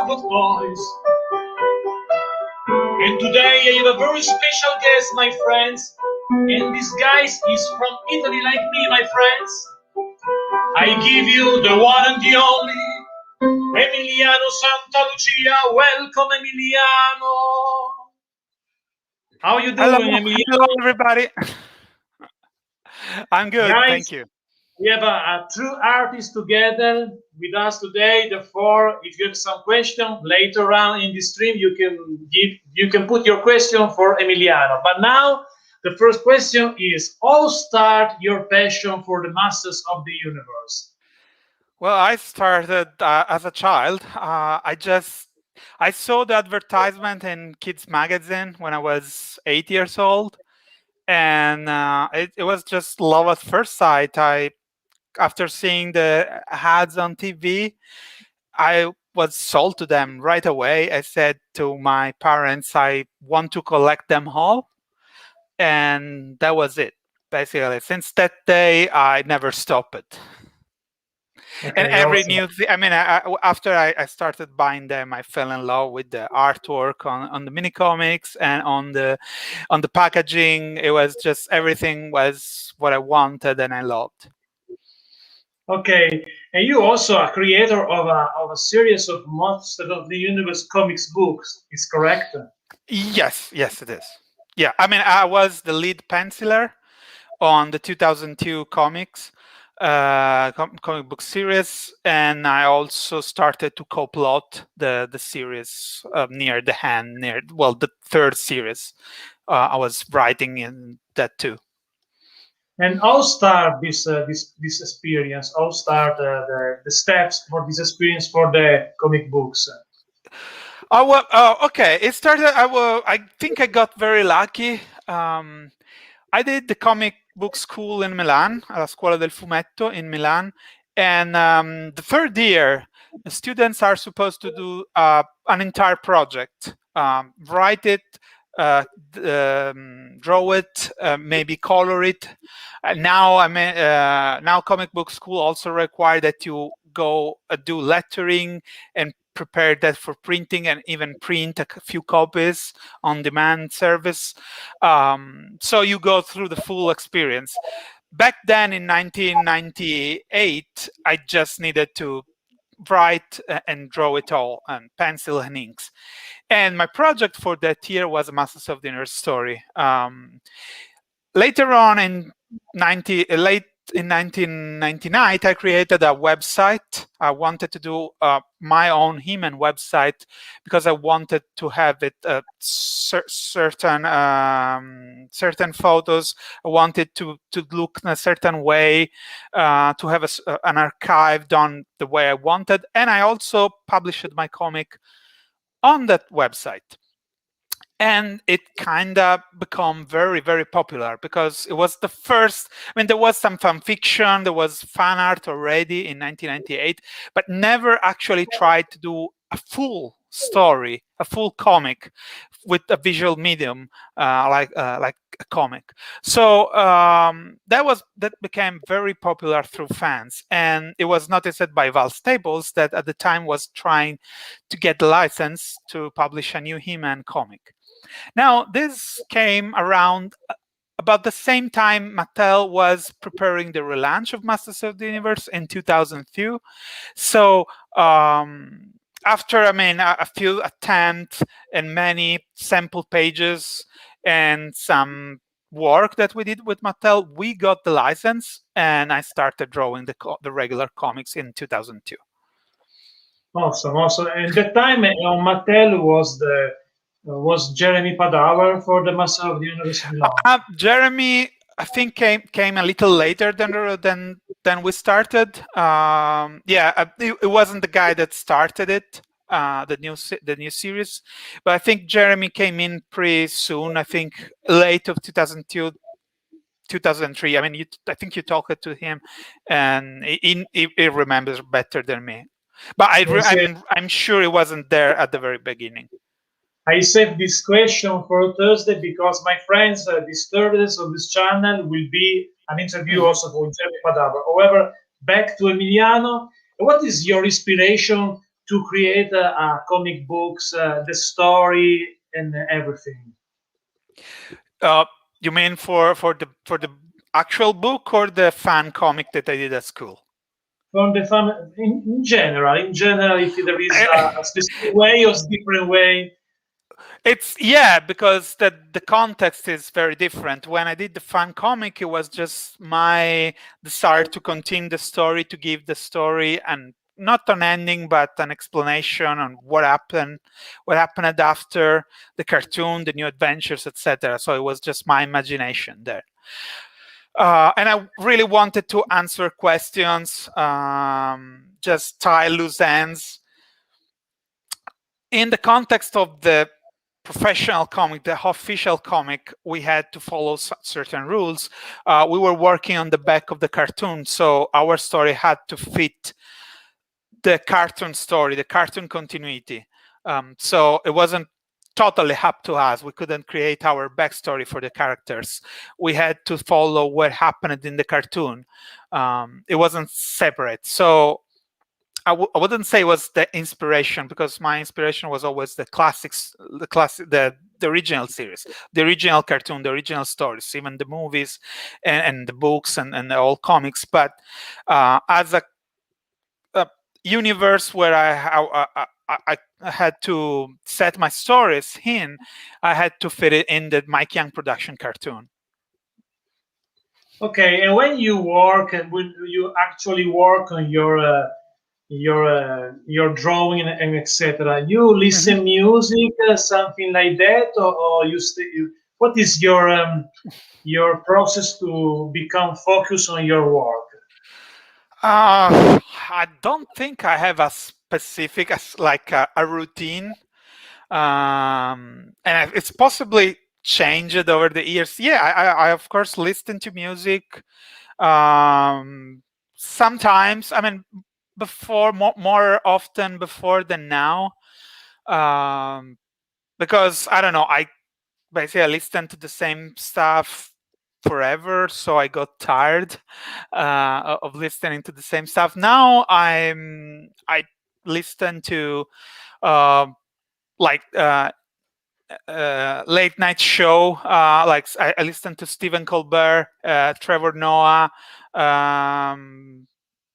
world of toys. And today I have a very special guest, my friends. And this guy is from Italy like me, my friends. I give you the one and the only Emiliano Santalucia. Welcome, Emiliano. How you Hello, doing, Emiliano? hello everybody. I'm good, thank Guys, you. we have a true artist together with us today. Therefore, if you have some question later on in the stream, you can put your question for Emiliano. But now, the first question is: how start your passion for the masters of the universe? Well, I started as a child. I saw the advertisement in Kids Magazine when I was 8 years old, and it was just love at first sight. After seeing the ads on TV, I was sold to them right away. I said to my parents, I want to collect them all, and that was it. Basically, since that day, I never stopped it. And Okay, every awesome. new thing, I mean, after I started buying them, I fell in love with the artwork on the mini comics and on the packaging. It was just everything was what I wanted and I loved. Okay, and you also a creator of a series of Monster of the Universe comics books, is correct? Yes, it is. Yeah, I mean, I was the lead penciler on the 2002 comic book series, and I also started to co-plot the series near the hand, the third series. I was writing in that too. And how start this experience? How start the steps for this experience for the comic books? Oh well, okay. It started. I think I got very lucky. I did the comic book school in Milan, alla Scuola del Fumetto in Milan, and the third year, the students are supposed to do an entire project, write it, draw it, maybe color it. Now comic book school also require that you go do lettering and prepare that for printing and even print a few copies on demand service. So you go through the full experience. Back then in 1998, I just needed to write and draw it all on pencil and inks. And my project for that year was Masters of the Universe story. Later on in late in 1999, I created a website. I wanted to do my own He-Man website because I wanted to have it certain photos. I wanted to look in a certain way, to have an archive done the way I wanted, and I also published my comic on that website. And it kind of become very, very popular because it was the first. I mean, there was some fan fiction, there was fan art already in 1998, but never actually tried to do a full story, a full comic with a visual medium like a comic. So that became very popular through fans, and it was noticed by Val Staples that at the time was trying to get the license to publish a new He-Man comic. Now, this came around about the same time Mattel was preparing the relaunch of Masters of the Universe in 2002. So, after, a few attempts and many sample pages and some work that we did with Mattel, we got the license and I started drawing the regular comics in 2002. Awesome, awesome. And that time on Mattel was Jeremy Padawer for the Master of the Universe Milan. Jeremy, I think came a little later than we started. It wasn't the guy that started it, the new series, but I think Jeremy came in pretty soon. I think late of 2002, 2003. I mean, I think you talked to him, and he remembers better than me. But I'm sure he wasn't there at the very beginning. I saved this question for Thursday because my friends, this Thursdays on this channel will be an interview also for Jeremy Padaver. However, back to Emiliano, what is your inspiration to create comic books, the story and everything? Uh, you mean for the actual book or the fan comic that I did at school? From the fun in general, if there is a specific way or different way. It's yeah, because the context is very different. When I did the fan comic, it was just my desire to continue the story, to give the story and not an ending, but an explanation on what happened after the cartoon, the new adventures, etc. So it was just my imagination there. And I really wanted to answer questions, just tie loose ends. In the context of the professional comic, the official comic, we had to follow certain rules. We were working on the back of the cartoon, so our story had to fit the cartoon story, the cartoon continuity. So it wasn't totally up to us. We couldn't create our backstory for the characters. We had to follow what happened in the cartoon. It wasn't separate. So I wouldn't say it was the inspiration, because my inspiration was always the classics, the original series, the original cartoon, the original stories, even the movies and the books and the old comics. But as a universe where I had to set my stories in, I had to fit it in the Mike Young production cartoon. Okay, and when you work and when you actually work on your drawing and etc., you listen music, something like that, or what is your process to become focused on your work? I don't think I have a specific, like a routine, and it's possibly changed over the years. Yeah, I of course listen to music. Sometimes, I mean, before more often before than now, because I don't know, I basically listened to the same stuff forever, so I got tired of listening to the same stuff. Now I listen to uh, like late night show, like I listen to Stephen Colbert, Trevor Noah,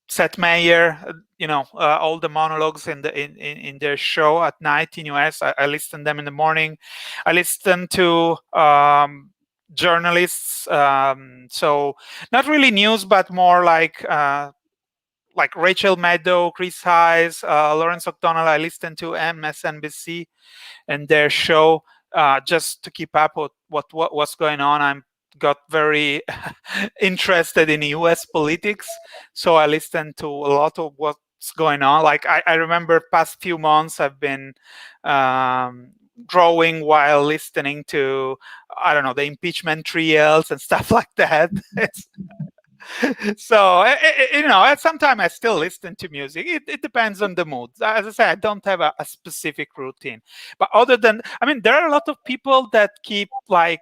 Seth Meyer, all the monologues in their show at night in US. I listen to them in the morning. I listen to journalists, so not really news, but more like Rachel Maddow, Chris Hayes, Lawrence O'Donnell. I listen to MSNBC and their show, just to keep up with what's going on. I'm got very interested in US politics, so I listen to a lot of what's going on. Like I remember past few months I've been drawing while listening to, I don't know, the impeachment trials and stuff like that. So sometimes I still listen to music. It depends on the mood. As I say, I don't have a specific routine. But other than, I mean, there are a lot of people that keep like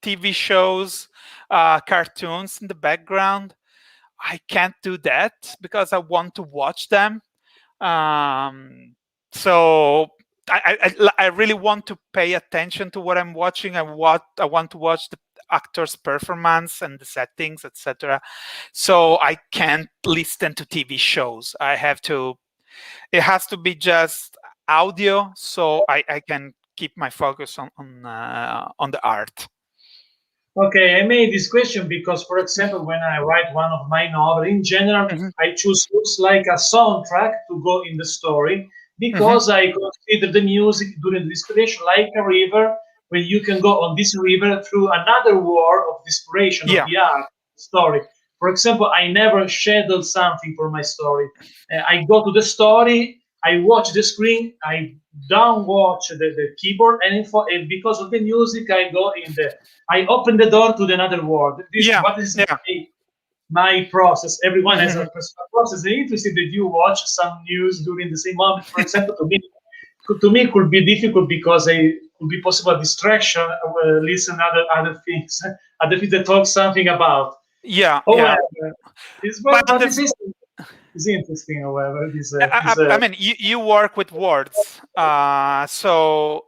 TV shows, cartoons in the background. I can't do that because I want to watch them. So I really want to pay attention to what I'm watching and what I want to watch the actor's performance and the settings, etc. So I can't listen to TV shows. It has to be just audio, so I can keep my focus on the art. Okay, I made this question because, for example, when I write one of my novels, in general, I choose looks like a soundtrack to go in the story because I consider the music during the inspiration like a river, where you can go on this river through another world of inspiration of the art story. For example, I never schedule something for my story. I go to the story, I watch the screen, I don't watch the keyboard, and because of the music, I open the door to another world. What is my process? Everyone has a personal process. I'm interested that you watch some news during the same moment. For example, to me, it could be difficult because it could be possible distraction. Listen other things, other things that talk something about. Yeah. However, it's But what is this? It's interesting, however. I mean, you work with words, so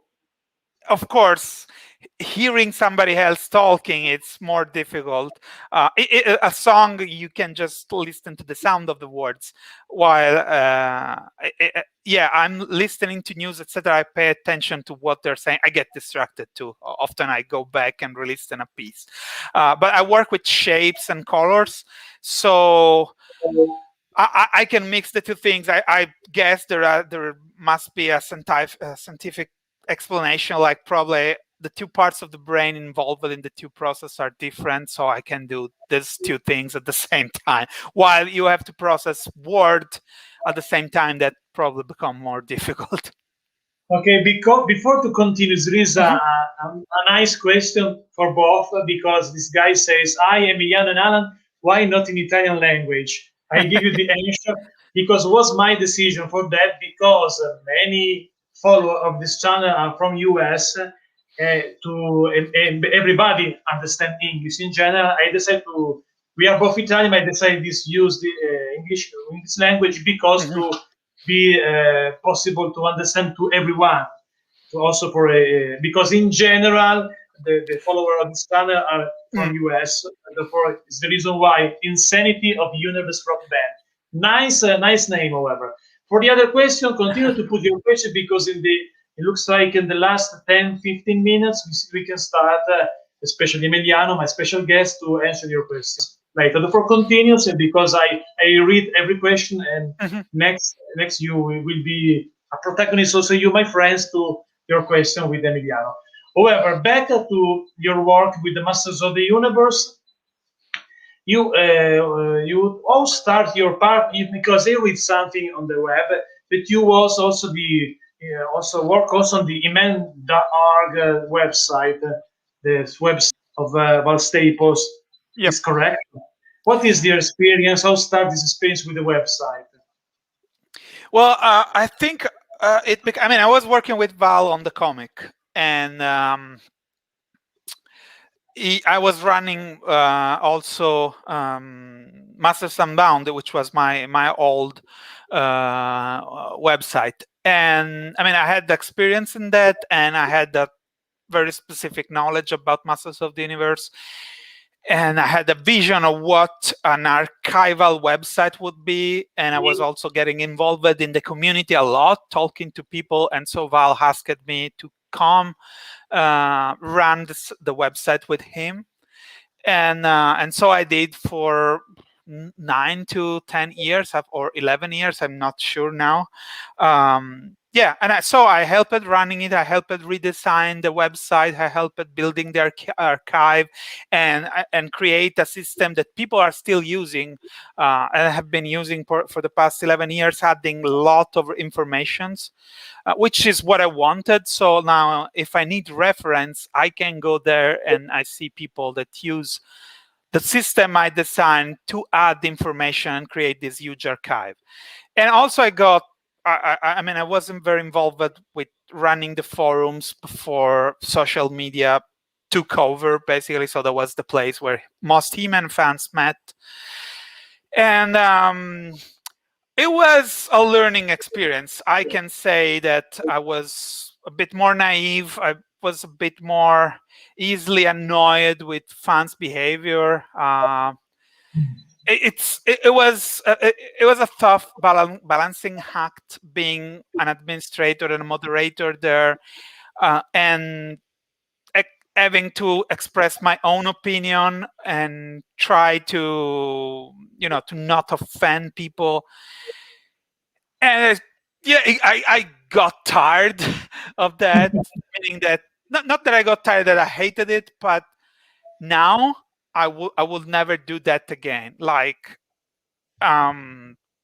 of course, hearing somebody else talking, it's more difficult. A song, you can just listen to the sound of the words, while yeah, I'm listening to news, etc. I pay attention to what they're saying. I get distracted too. Often I go back and re-listen a piece, but I work with shapes and colors, so I can mix the two things. I guess there must be a scientific explanation, like probably the two parts of the brain involved in the two processes are different, so I can do these two things at the same time. While you have to process word at the same time, that probably become more difficult. Okay, because before to continue, there is Mhm. a nice question for both because this guy says, "I am Emiliano and Alan. Why not in Italian language?" I give you the answer because it was my decision for that because many followers of this channel are from US. And everybody understand English in general. I decided to. We are both Italian. I decided to use the English language because Mhm. to be possible to understand to everyone. So also for because in general the follower of this channel are from Mm. US. Therefore, it's the reason why Insanity of Universe Rock Band. Nice name, however. For the other question, continue to put your question because in the it looks like in the last 10, 15 minutes we can start, especially Emiliano, my special guest, to answer your questions later. Therefore, continues and because I read every question and Mhm. next you will be a protagonist also you my friends to your question with Emiliano. However, back to your work with the Masters of the Universe, you all start your part because they read something on the web that you was also the also work also on the iman.org website, the website of Val Staples. Yep. Is correct? What is your experience? How start this experience with the website? Well, I think I mean, I was working with Val on the comic, and I was running also Masters Unbound, which was my old website. And I mean, I had the experience in that, and I had that very specific knowledge about Masters of the Universe. And I had a vision of what an archival website would be. And I was also getting involved in the community a lot, talking to people. And so Val asked me to come run the website with him. And so I did for 9 to 10 years or 11 years. I'm not sure now. Yeah, and so I helped running it. I helped redesign the website. I helped building the archive and create a system that people are still using and have been using for the past 11 years, adding a lot of informations, which is what I wanted. So now if I need reference, I can go there and I see people that use the system I designed to add information and create this huge archive. And also I mean, I wasn't very involved with running the forums before social media took over, basically. So that was the place where most He-Man fans met. And it was a learning experience. I can say that I was a bit more naive. I was a bit more easily annoyed with fans' behavior. It was a tough balancing act being an administrator and a moderator there, and having to express my own opinion and try to to not offend people. And yeah, I got tired of that, meaning that not that I got tired that I hated it, but now I will never do that again. Like I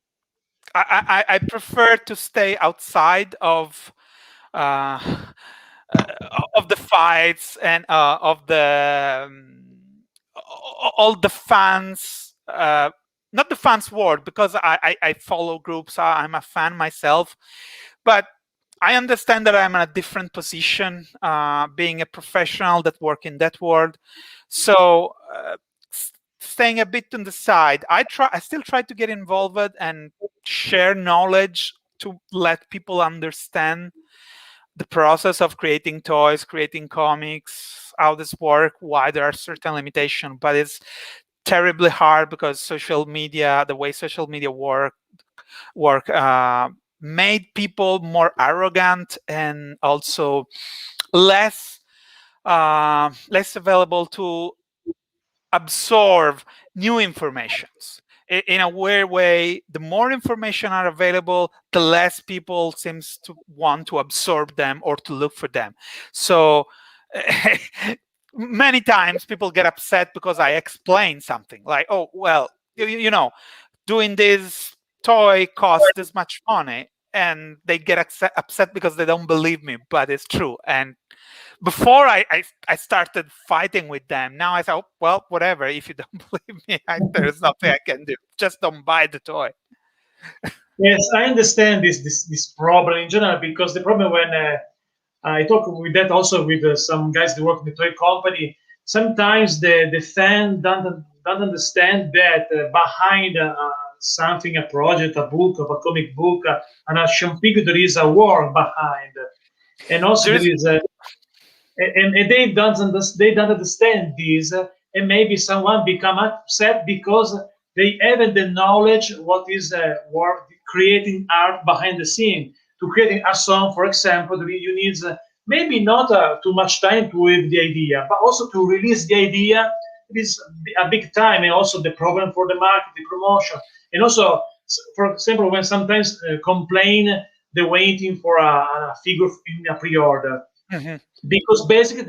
prefer to stay outside uh, of the fights and of the all the fans. Not the fans world, because I follow groups. I'm a fan myself, but I understand that I'm in a different position, being a professional that work in that world. So staying a bit on the side. I still try to get involved and share knowledge to let people understand the process of creating toys, creating comics, how this work, why there are certain limitations. But it's terribly hard because social media, the way social media work made people more arrogant and also less available to absorb new informations. In a weird way, the more information are available, the less people seems to want to absorb them or to look for them. So many times people get upset because I explain something like, oh, well, you know, doing this toy costs this much money, and they get upset because they don't believe me, but it's true. And before I started fighting with them, now I thought, well, whatever. If you don't believe me, there's nothing I can do. Just don't buy the toy. Yes, I understand this problem in general, because the problem when I talk with that also with some guys that work in the toy company. Sometimes the fan don't understand that behind something, a project, a book, of a comic book, an action figure, there is a work behind, and also there There's is a and they don't understand this, and maybe someone become upset because they haven't the knowledge what is work creating art behind the scene. To creating a song, for example, you need maybe not too much time to have the idea, but also to release the idea. It is a big time, and also the problem for the market, the promotion, and also, for example, when sometimes complain the waiting for a figure in a pre-order, Mhm. because basically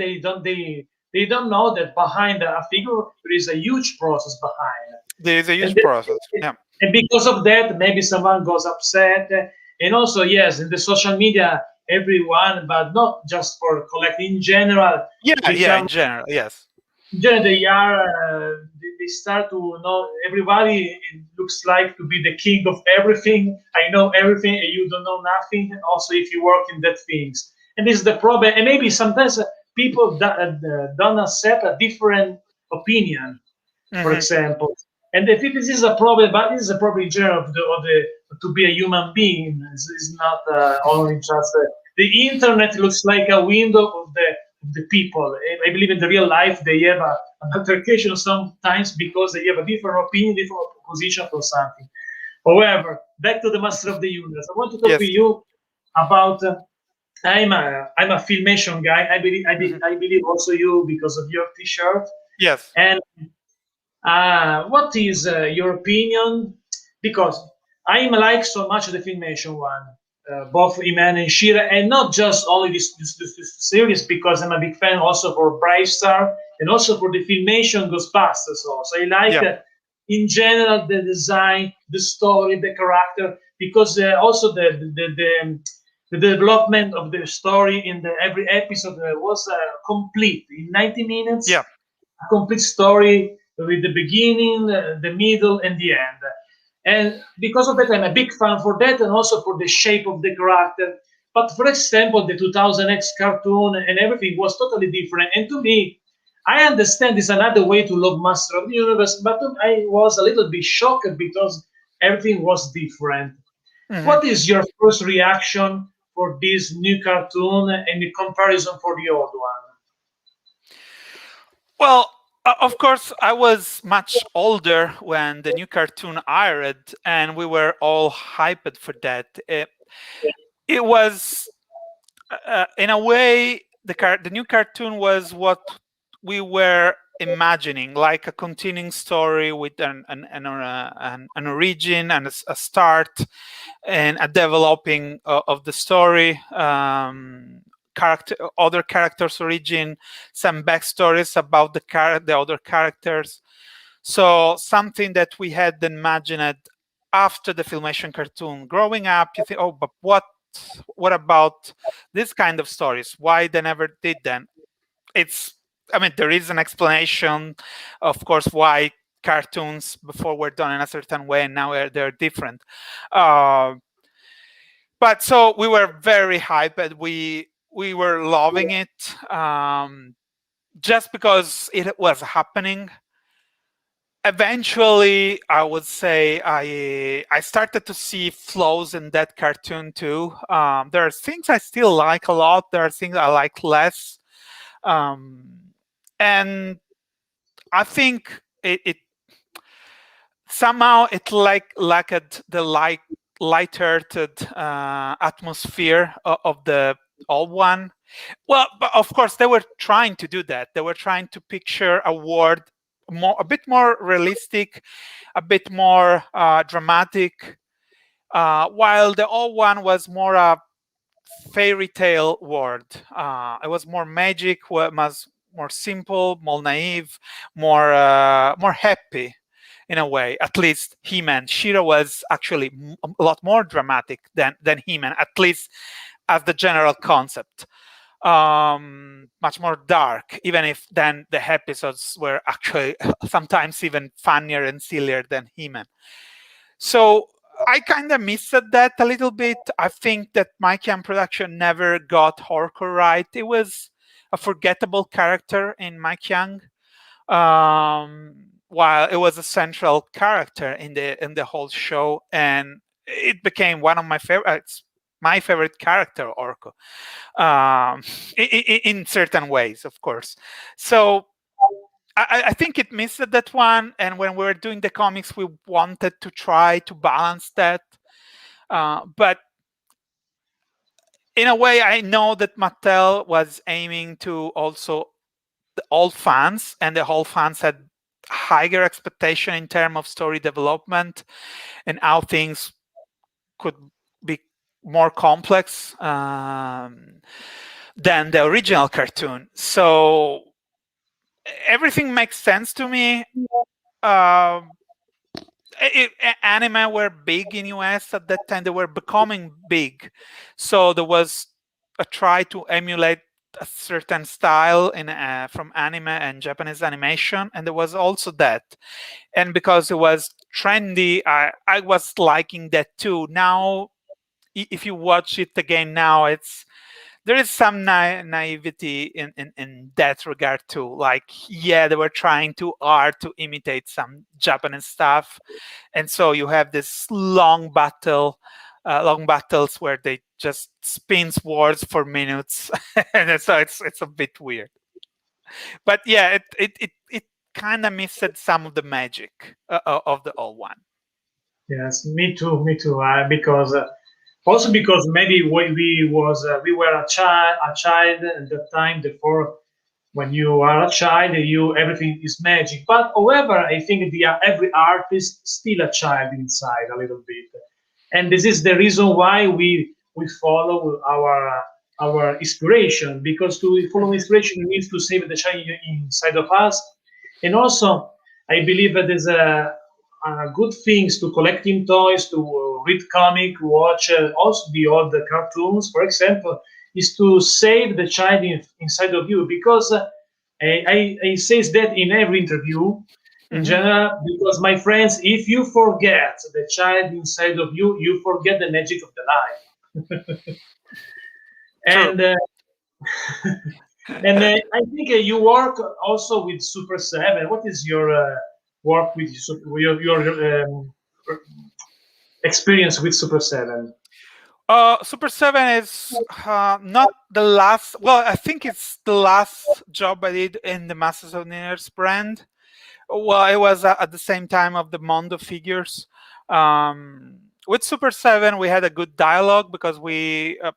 they don't know that behind a figure there is a huge process behind, There's a and huge process. Yeah. because of that maybe someone goes upset. And also, yes, in the social media, everyone, but not just for collecting, in general, Yeah, yeah, become in general, yes. they are they start to know everybody. Looks like to be the king of everything. I know everything and you don't know nothing, also if you work in that things. And this is the problem, and maybe sometimes people don't accept a different opinion, for Hmm. example. And if this is a problem, but this is a problem in general of the to be a human being. It's not only just the internet looks like a window of the people. I believe in the real life they have an altercation sometimes because they have a different opinion, different position for something. However, back to the Master of the Universe. I want to talk to Yes. you about. I'm a filmation guy. Hmm. I believe also you because of your T-shirt. Yes. And what is your opinion? Because I like so much the Filmation one, both Iman and Shira, and not just only this series, because I'm a big fan also for Brave Star and also for the Filmation Ghostbusters. Also, I like Yeah. in general the design, the story, the character, because also the development of the story in the every episode was complete in 90 minutes, Yeah. a complete story with the beginning, the middle, and the end. And because of that, I'm a big fan for that, and also for the shape of the character. But for example, the 2000X cartoon and everything was totally different. And to me, I understand it's another way to love Master of the Universe, but I was a little bit shocked because everything was different. Hmm. What is your first reaction for this new cartoon and the comparison for the old one? Well, of course, I was much older when the new cartoon aired, and we were all hyped for that. It was, in a way, the new cartoon was what we were imagining, like a continuing story with an origin and a start and a developing of the story. Other characters' origin, some backstories about the other characters. So something that we had imagined after the Filmation cartoon. Growing up, you think, oh, but what about this kind of stories? Why they never did them? It's, I mean, there is an explanation, of course, why cartoons before were done in a certain way and now they're different. Uh, but so we were very hyped. We were loving it, just because it was happening. eventually, I would say I started to see flaws in that cartoon too. There are things I still like a lot. There are things I like less, um, and I think it somehow it lacked the light-hearted atmosphere of the old one. Well, but of course they were trying to do that. They were trying to picture a world a bit more realistic, a bit more dramatic, while the old one was more a fairy tale world. It was more magic, was more simple, more naive, more happy in a way. At least He-Man. She-Ra was actually a lot more dramatic than He-Man, at least as the general concept. Much more dark, even if then the episodes were actually sometimes even funnier and sillier than He-Man. So I kind of missed that a little bit. I think that Mikey and production never got Horko right. It was a forgettable character in Mike Young, while it was a central character in the whole show, and it became one of my favorites. My favorite character, Orko, in certain ways, of course. So I think it missed that one, and when we were doing the comics, we wanted to try to balance that. But in a way, I know that Mattel was aiming to also the old fans, and the old fans had higher expectation in terms of story development and how things could be more complex than the original cartoon. So everything makes sense to me. Um, Anime were big in US at that time. They were becoming big, so there was a try to emulate a certain style in from anime and Japanese animation, and there was also that. And because it was trendy, I was liking that too. Now, if you watch it again now, there is some naivety in that regard too. Like, yeah, they were trying too hard to imitate some Japanese stuff, and so you have this long battles where they just spin swords for minutes, and so it's a bit weird. But yeah, it kind of missed some of the magic of the old one. Yes, me too. Because also because maybe we were a child at that time. Therefore, when you are a child, you everything is magic. But however, I think every artist still a child inside a little bit, and this is the reason why we follow our inspiration, because to follow Mhm. inspiration you need to save the child inside of us. And also I believe that there's a good things to collecting toys, to read comic, watch also the old cartoons, for example, is to save the child inside of you, because I says that in every interview in Mhm. general, because my friends, if you forget the child inside of you, you forget the magic of the life. True. And I think you work also with Super Seven. What is your work with your experience with Super Seven? Super 7 is not the last. Well, I think it's the last job I did in the Masters of the Universe brand. Well, it was at the same time of the Mondo figures. With Super 7, we had a good dialogue because I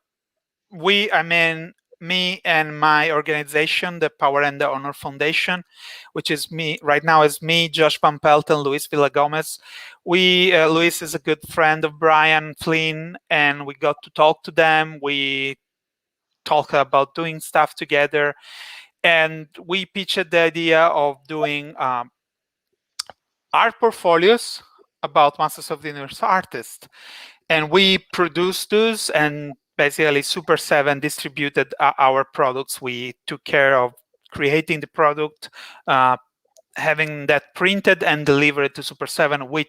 mean, me and my organization, the Power and the Honor Foundation, which is me right now, is me, Josh Pampelt, and Luis Villagomez. Luis is a good friend of Brian Flynn, and we got to talk to them. We talked about doing stuff together, and we pitched the idea of doing art portfolios about Masters of the Universe artists, and we produced those, and basically Super 7 distributed our products. We took care of creating the product, uh, having that printed and delivered to Super 7, which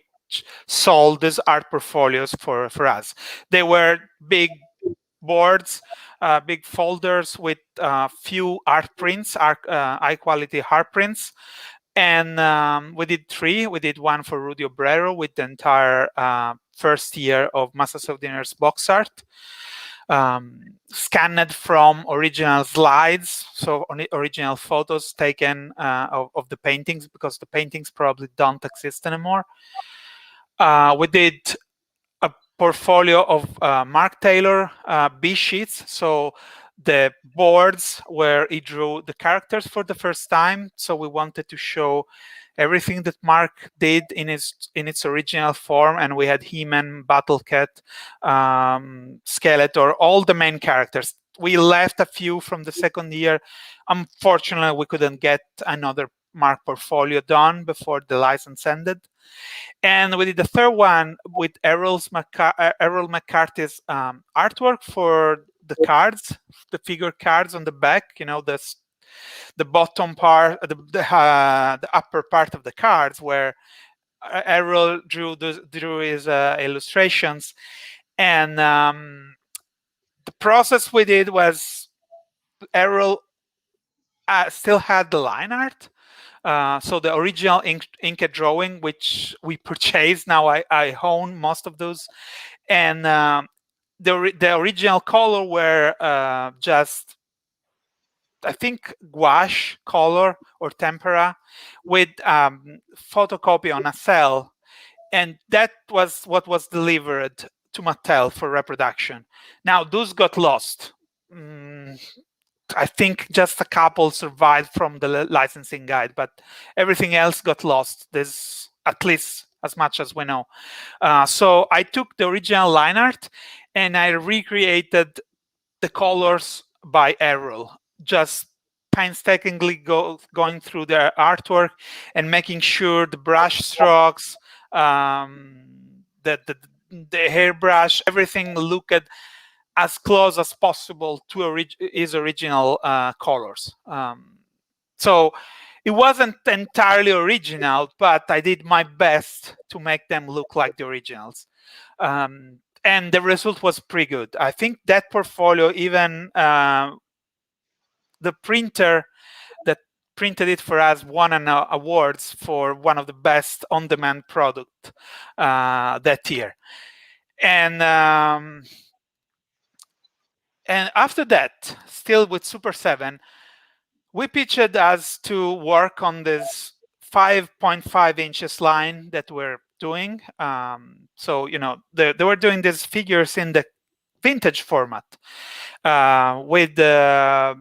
sold these art portfolios for us. They were big boards, big folders with few art prints, high quality art prints, And we did 3. We did one for Rudy Obrero with the entire first year of Masters of the Universe box art, scanned from original slides, so original photos taken of the paintings, because the paintings probably don't exist anymore. We did a portfolio of Mark Taylor B sheets, so the boards where he drew the characters for the first time. So we wanted to show everything that Mark did in its original form, and we had He-Man, Battlecat, Skeletor, all the main characters. We left a few from the second year. Unfortunately, we couldn't get another Mark portfolio done before the license ended. And we did the third one with Errol McCarthy's artwork for the cards, the figure cards on the back. You know, the bottom part, the upper part of the cards, where Errol drew his illustrations. And the process we did was Errol still had the line art. So the original inked drawing, which we purchased, now I own most of those. And the original color were just, I think, gouache color or tempera with photocopy on a cell. And that was what was delivered to Mattel for reproduction. Now, those got lost. I think just a couple survived from the licensing guide, but everything else got lost. There's at least as much as we know. So I took the original line art and I recreated the colors by Errol, just painstakingly going through the artwork and making sure the brush strokes, the hairbrush, everything looked as close as possible to his original colors. So it wasn't entirely original, but I did my best to make them look like the originals. And the result was pretty good. I think that portfolio, even the printer that printed it for us won an awards for one of the best on-demand product that year. And after that, still with Super 7, we pitched us to work on this 5.5 inches line that we're doing. So, you know, they were doing these figures in the vintage format with the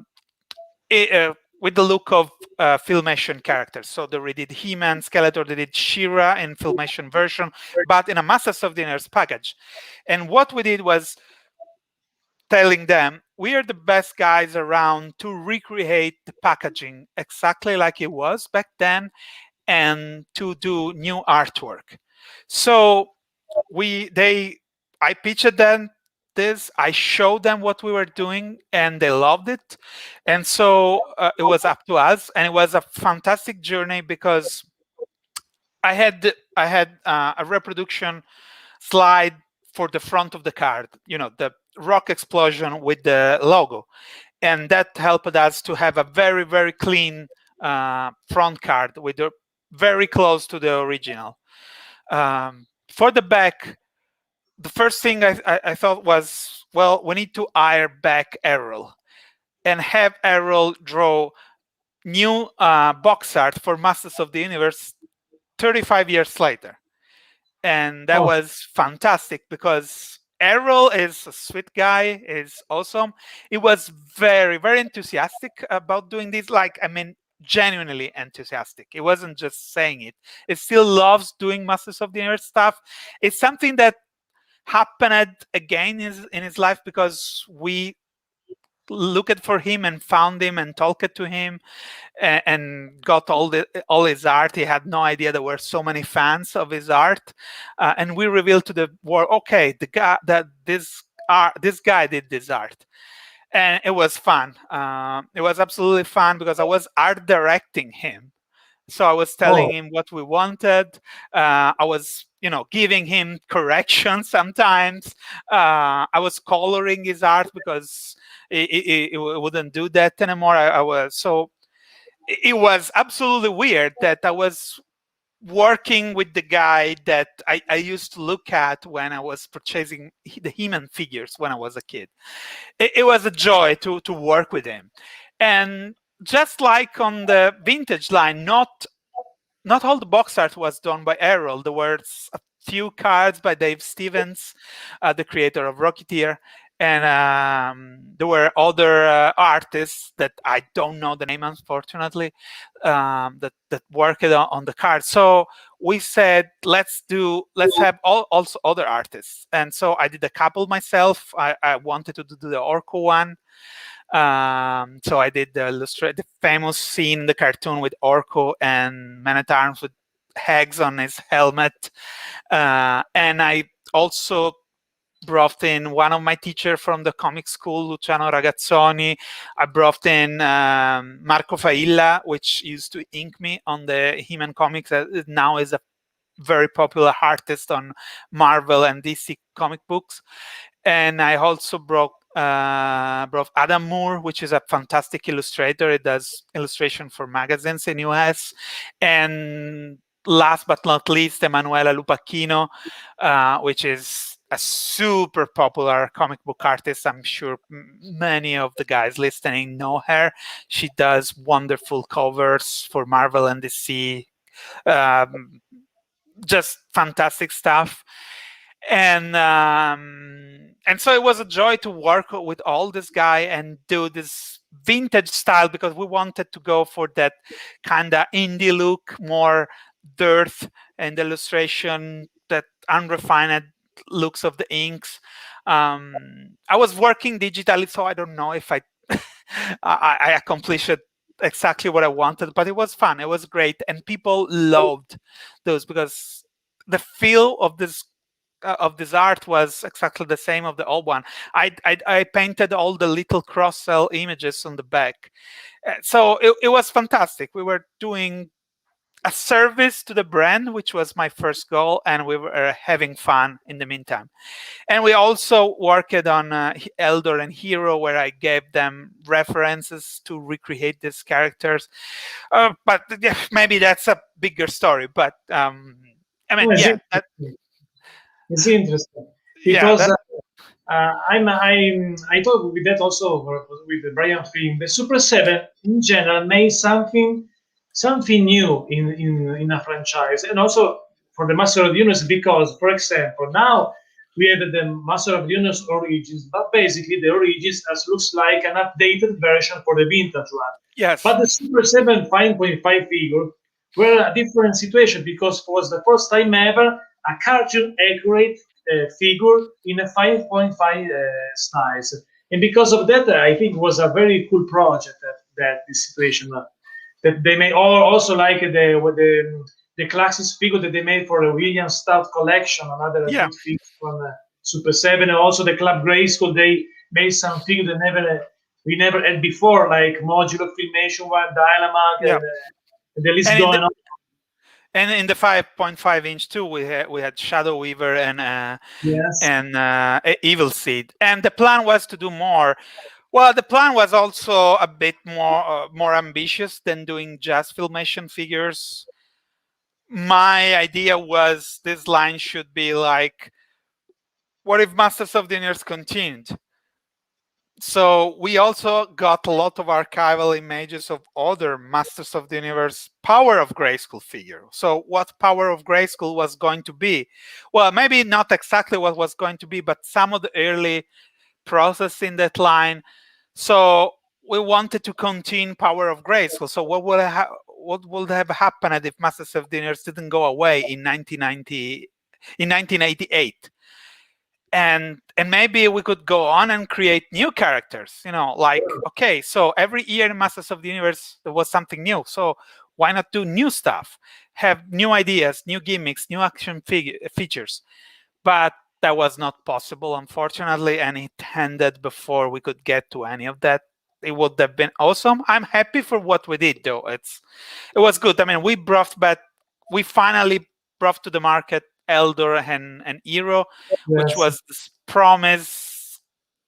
look of Filmation characters. So they did He-Man, Skeletor, they did She-Ra in Filmation version, but in a Masters of the Universe package. And what we did was telling them, we are the best guys around to recreate the packaging exactly like it was back then and to do new artwork. So I pitched them this, I showed them what we were doing and they loved it. And so it was up to us, and it was a fantastic journey because I had a reproduction slide for the front of the card, you know, the rock explosion with the logo. And that helped us to have a very, very clean front card with very close to the original. For the back, the first thing I thought was, well, we need to hire back Errol and have Errol draw new box art for Masters of the Universe 35 years later. And that was fantastic because Errol is a sweet guy, is awesome. He was very, very enthusiastic about doing this. Like, I mean, genuinely enthusiastic. He wasn't just saying it. He still loves doing Masters of the Universe stuff. It's something that happened again in his life because we looked for him and found him and talked to him and got all his art. He had no idea there were so many fans of his art, and we revealed to the world, okay, this guy did this art, and it was fun. It was absolutely fun because I was art directing him. So I was telling him what we wanted. I was, you know, giving him corrections sometimes. I was coloring his art because it wouldn't do that anymore. I was so it was absolutely weird that I was working with the guy that I used to look at when I was purchasing the He-Man figures when I was a kid. It was a joy to work with him. And just like on the vintage line, not all the box art was done by Errol. There were a few cards by Dave Stevens, the creator of Rocketeer, and there were other artists that I don't know the name, unfortunately, that worked on the card. So we said, let's have also other artists, and so I did a couple myself. I wanted to do the Orko one. So I did the famous scene in the cartoon with Orko and Man at Arms with Hags on his helmet. And I also brought in one of my teachers from the comic school, Luciano Ragazzoni. I brought in Marco Failla, which used to ink me on the He-Man comics. Now is a very popular artist on Marvel and DC comic books. And I also brought Adam Moore, which is a fantastic illustrator. It does illustration for magazines in US. And last but not least, Emanuela Lupacchino, which is a super popular comic book artist. I'm sure many of the guys listening know her. She does wonderful covers for Marvel and DC. Just fantastic stuff. And so it was a joy to work with all this guy and do this vintage style, because we wanted to go for that kind of indie look, more dirt and illustration, that unrefined looks of the inks. I was working digitally, so I don't know if I accomplished exactly what I wanted, but it was fun. It was great, and people loved those, because the feel of this art was exactly the same of the old one. I painted all the little cross-cell images on the back. So it was fantastic. We were doing a service to the brand, which was my first goal, and we were having fun in the meantime. And we also worked on Eldor and Hero, where I gave them references to recreate these characters. But maybe that's a bigger story. But I mean, Well, yeah, it's interesting yeah, because I thought with that also with the Brian film, the Super Seven in general made something new in a franchise, and also for the Master of the Universe, because, for example, now we have the Master of the Universe Origins, but basically the Origins as looks like an updated version for the vintage one. yes, But the Super 7 5.5 figure were a different situation, because it was the first time ever a cartoon accurate figure in a 5.5 size. And because of that, I think it was a very cool project that this situation that they made. Or also like the classic figure that they made for the William Stout collection, another yeah, good figure from Super 7, and also the Club Grayskull. They made some figure that we never had before, like Modular Filmation One, Dynamag, yeah. and the list And in going on. in the 5.5 inch too, we had Shadow Weaver Yes. and Evil Seed, and the plan was to do more. Well, the plan was also a bit more ambitious than doing just filmation figures. My idea was this line should be like, what if Masters of the Universe continued? So we also got a lot of archival images of other Masters of the Universe Power of Grayskull figure. So what Power of Grayskull was going to be? Well, maybe not exactly what was going to be, but some of the early process in that line. So we wanted to continue Power of Grayskull. So what would have happened if Masters of the Universe didn't go away in 1988? And maybe we could go on and create new characters, like, okay, so every year in Masters of the Universe there was something new, so why not do new stuff, have new ideas, new gimmicks, new action features? But that was not possible, unfortunately, and it ended before we could get to any of that. It would have been awesome. I'm happy for what we did, though. It was good. I mean, we finally brought to the market Eldor and Hero, which Yes. was this promise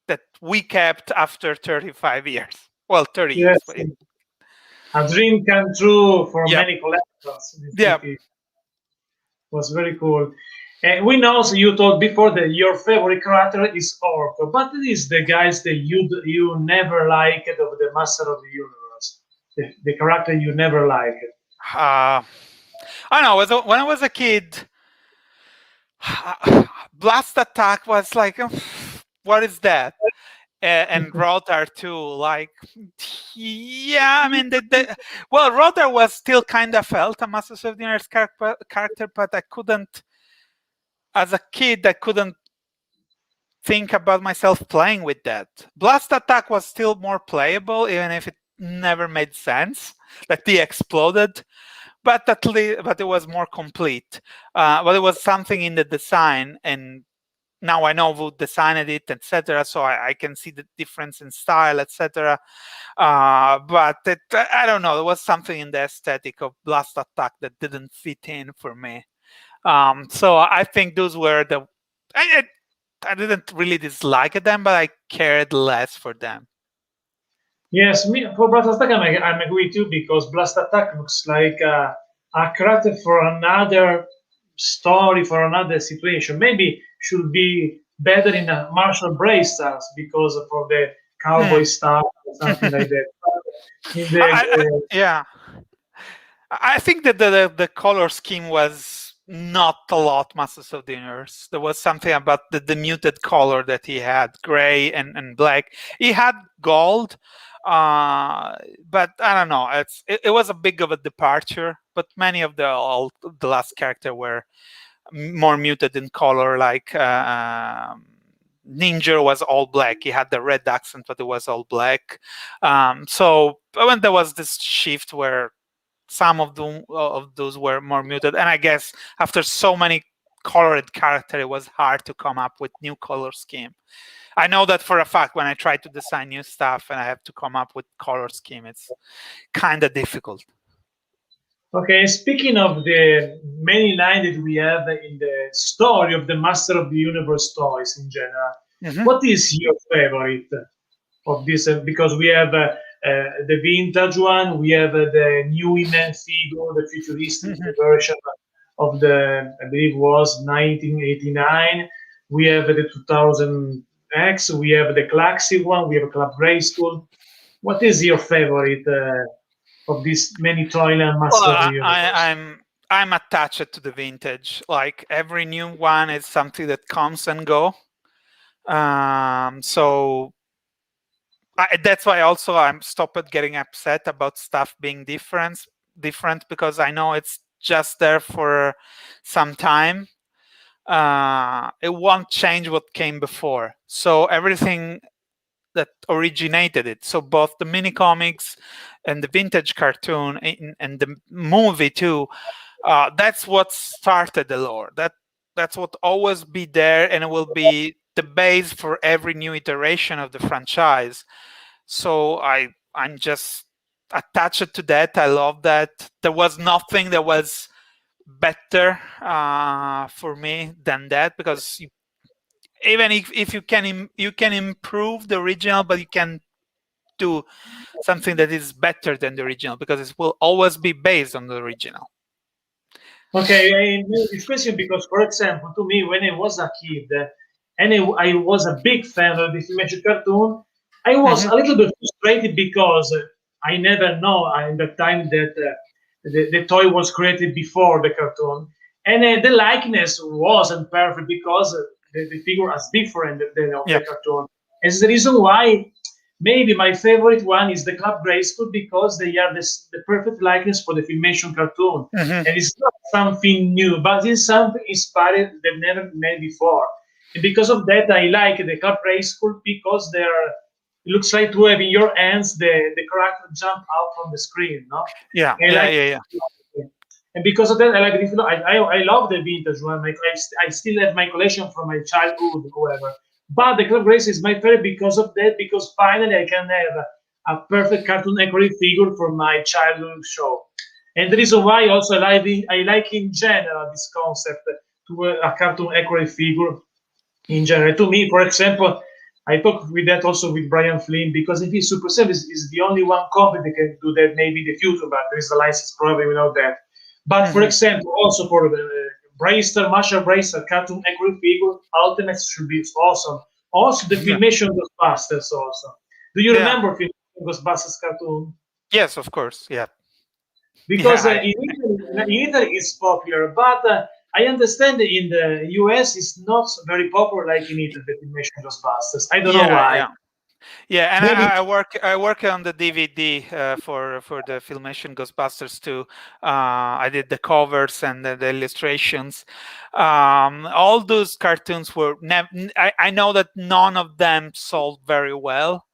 that we kept after 35 years. Well, 30 years. Yes. But A dream come true for Yep. many collectors. This book Yeah. was very cool. And we know, so you told before that your favorite character is Orko, but it is the guys that you never liked of the Master of the Universe, the character you never liked. Uh, I know. When I was a kid, Blast Attack was like, what is that? And Rotar too. Like, yeah, I mean, well, Rotar was still kind of felt a Masters of the Universe character, but I couldn't, as a kid, I couldn't think about myself playing with that. Blast Attack was still more playable, even if it never made sense. Like he exploded, but at least, but it was more complete. But it was something in the design, and now I know who designed it, etc. So I can see the difference in style, etc. But I don't know. There was something in the aesthetic of Blast Attack that didn't fit in for me. So I think those were the. I didn't really dislike them, but I cared less for them. Yes, me for Blast Attack, I'm agree too because Blast Attack looks like a character for another story, for another situation. Maybe should be better in a martial brace stars because for the cowboy Hmm. style or something like that. In Yeah, I think that the color scheme was not a lot Masters of the Universe. There was something about the muted color that he had, gray and black. He had gold, but I don't know. It was a big of a departure. But many of the last character were more muted in color, like Ninja was all black. He had the red accent, but it was all black. So when there was this shift where some of those were more muted, and I guess after so many colored character, it was hard to come up with new color scheme. I know that for a fact when I try to design new stuff and I have to come up with color scheme, it's kind of difficult. Okay, speaking of the many lines that we have in the story of the Master of the Universe toys in general, Mm-hmm. what is your favorite of this? Because we have the vintage one, we have the new He-Man figure, the futuristic Mm-hmm. version of the, I believe was 1989. We have the 2000X, we have the classic one, we have Club Grey School. What is your favorite of these many Toyland Well, Master of the Universe? I'm attached to the vintage. Like every new one is something that comes and go. So that's why also I'm stopped getting upset about stuff being different because I know it's just there for some time. It won't change what came before. So everything that originated it. So both the mini comics and the vintage cartoon and the movie too. That's what started the lore. That's what always be there, and it will be the base for every new iteration of the franchise. So I'm just attached to that. I love that. There was nothing that was better for me than that because even if you can improve the original, but you can do something that is better than the original because it will always be based on the original. Okay, I know this question because, for example, to me, when I was a kid, and I was a big fan of the Filmation cartoon, I was Mm-hmm. a little bit frustrated because I never know in the time that the toy was created before the cartoon, and the likeness wasn't perfect because the figure was different than of Yeah. the cartoon. And the reason why maybe my favorite one is the Club Grayskull because they are the perfect likeness for the Filmation cartoon. Mm-hmm. And it's not something new, but it's something inspired that never made before. And because of that, I like the Club Grayskull because they're it looks like to have in your hands the character jump out from the screen, no? Yeah. And Yeah. like Yeah. Yeah. and because of that, I like this. I love the vintage one. I still have my collection from my childhood, whoever. But the Club Race is my favorite because of that. Because finally, I can have a perfect cartoon accurate figure for my childhood show. And the reason why also I like in general this concept to a cartoon accurate figure in general. To me, for example, I talked with that also with Brian Flynn, because I think SuperShow is the only one company that can do that maybe in the future, but there is a license probably without that. But for Hmm. example, also for the Bracer, Marshall Bracer, cartoon accurate figure, Ultimates should be awesome. Also the Yeah. Filmation Ghostbusters also. Do you Yeah. remember Filmation Ghostbusters cartoon? Yes, of course. Yeah. Yeah. Because in Italy it's popular, but I understand that in the US it's not very popular like in Italy, the Filmation Ghostbusters. I don't know Yeah. why. Yeah. Yeah, and Maybe I work on the DVD for the Filmation Ghostbusters too. I did the covers and the illustrations. All those cartoons were. I know that none of them sold very well.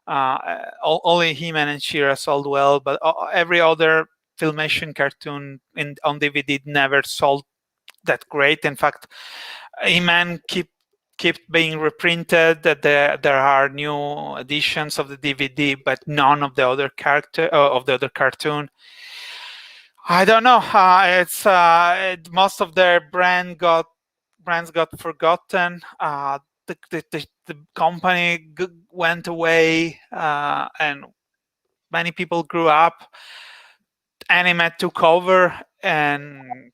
Only He-Man and She-Ra sold well, but every other Filmation cartoon on DVD never sold that great. In fact, He-Man keep being reprinted. That there are new editions of the DVD, but none of the other character of the other cartoon. I don't know. Most of their brands got forgotten. The company went away, and many people grew up. Anime took over, and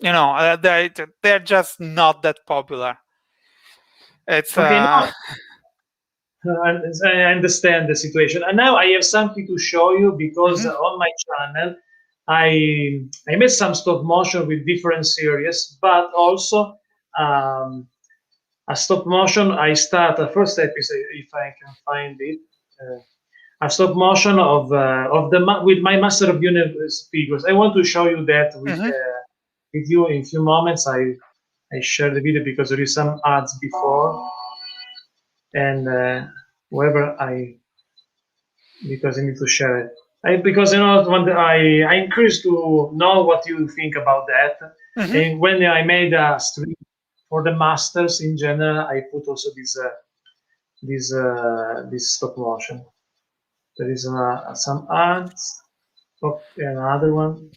they're just not that popular. It's okay, now I understand the situation, and now I have something to show you because mhm, on my channel I made some stop motion with different series, but also um, a stop motion. I start the first episode if I can find it. A stop motion of with my Master of Universe figures. I want to show you that mhm. with you in a few moments. I share the video because there is some ads before, and whoever I because I need to share it. Because when I encourage to know what you think about that. Hmm. And when I made a stream for the masters in general, I put also this stop motion. There is some ads. Okay, another one.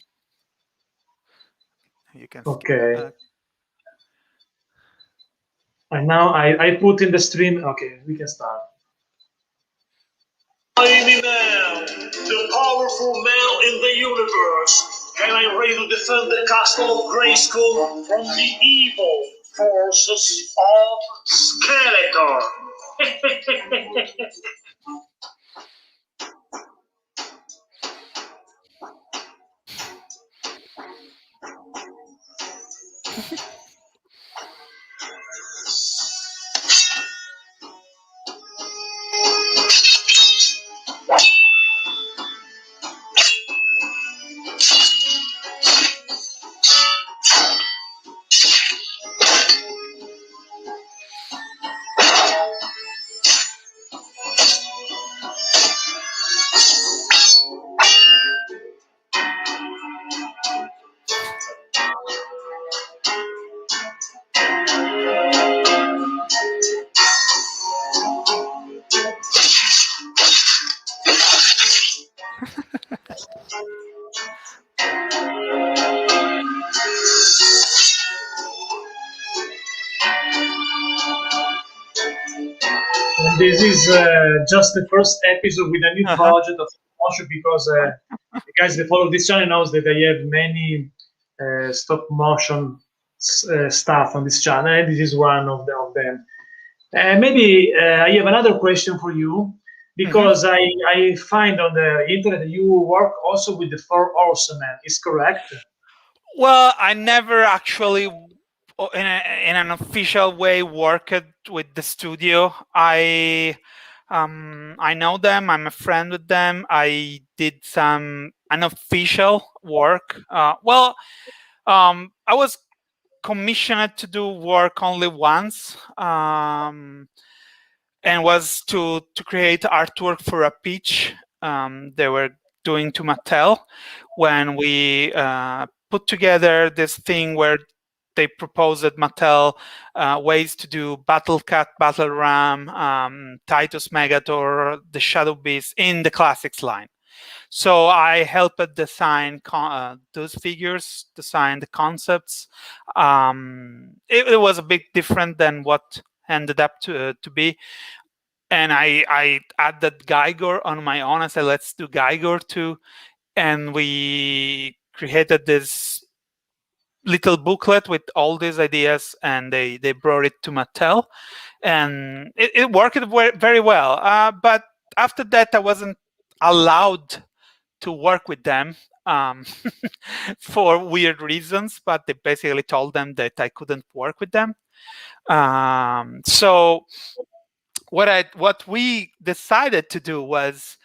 You can skip. Okay, and now I put in the stream. Okay, we can start. Mighty Man, the powerful man in the universe, and I'm ready to defend the castle of Grayskull from the evil forces of Skeletor. And this is just the first episode with a new Uh-huh. project of motion because the guys that follow this channel knows that I have many stop motion stuff on this channel, and this is one of them. Maybe I have another question for you Hmm. because I find on the internet that you work also with the Four Horsemen. Is correct? Well, I never actually, in an official way, worked with the studio. I know them. I'm a friend with them. I did some unofficial work. I was commissioned to do work only once, and was to create artwork for a pitch they were doing to Mattel when we put together this thing where they proposed at Mattel ways to do Battle Cat, Battle Ram, Titus Megator, the Shadow Beast in the classics line. So I helped design those figures, design the concepts. It was a bit different than what ended up to be. And I added Geiger on my own. I said, let's do Geiger too. And we created this little booklet with all these ideas, and they brought it to Mattel, and it worked very well. But after that, I wasn't allowed to work with them, um, for weird reasons, but they basically told them that I couldn't work with them. So what we decided to do was,